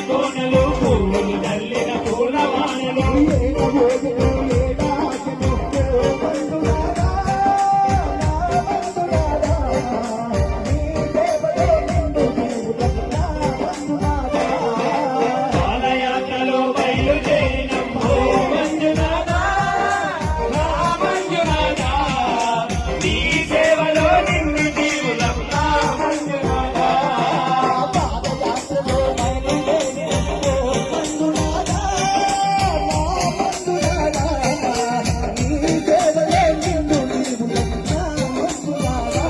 కోనలు పువ్వులు తల్లిన పూలవానలు పాదయాత్రలో బయలుదేరినమ్మో మంజునాథ నా మంజునాథ నీ సేవలో నిన్ను జీవులం నా మంజునాథ పాదయాత్రలో బయలుదేరినమ్మో మంజునాథ నా మంజునాథ నీ సేవలో నిన్ను జీవులం నా మంజునాథ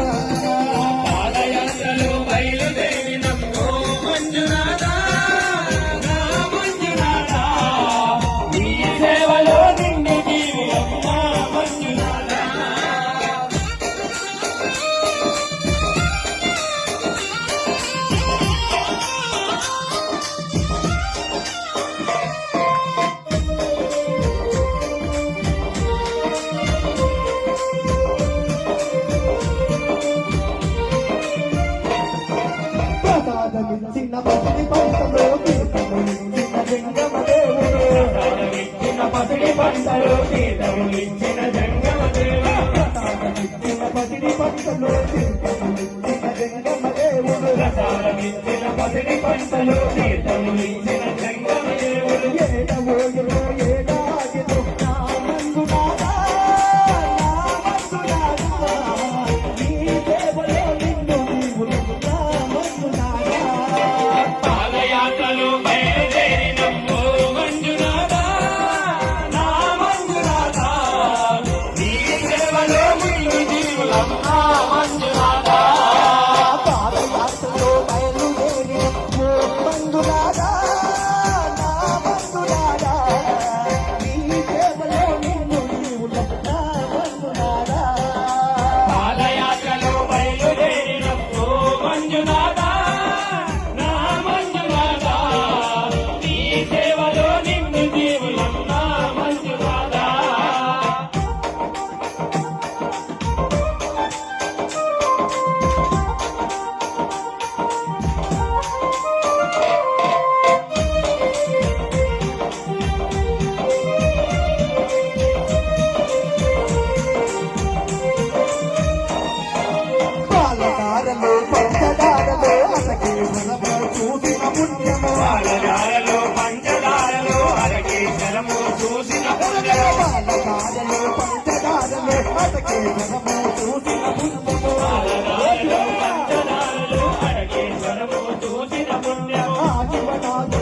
పాదయాత్రలో బయలుదేరినమ్మో మంజునాథ నా మంజునాథ నీ సేవలో నిన్ను జీవులం నా మంజునాథ ప్రసాదమిచ్చిన పసిడి పంటలో తీర్థములిచ్చిన జంగమ దేవుడు ఇచ్చిన పసిడి పంటలు తీర్థము ఇచ్చిన జంగమ దేవ ప్రసాదమిచ్చిన పసిడి పంటలో తీర్థములిచ్చిన జంగమ దేవుడు ఇచ్చిన పసిడి పంటలు తీర్థము ఇచ్చిన జంగమ దేవుడు ఏడవోయలో ఏడాగిలో నా మంజునాథ నా మంజునాథ నీ సేవలో నిన్ను జీవులకు నా మంజునాథ పాదయాత్రలో బయలుదేరినమ్మో మంజునాథ నా మంజునాథ నీ సేవలో నిన్ను జీవులం నా మంజునాథ పాదయాత్రలో బయలుదేరినమ్మో మంజునాథ నా మంజునాథ నీ సేవలో నిన్ను జీవులకు నా మంజునాథ పాదయాత్రలో బయలుదేరినమ్మో మంజునాథ నా మంజునాథ నీ సేవలో నిన్ను జీవులం నా మంజునాథ పాలకారలో పంచదారలో అసకే మనము చూసిన పుణ్యము పాలదారలో పంచదారలో అరకే శరము చూసిన పుణ్యము పాలకారలో పంచదారలో అసకే మనము చూసిన పుణ్యము పాలదారలో పంచదారలో అరకే శరము చూసిన పుణ్యము ఆ జీవనాథ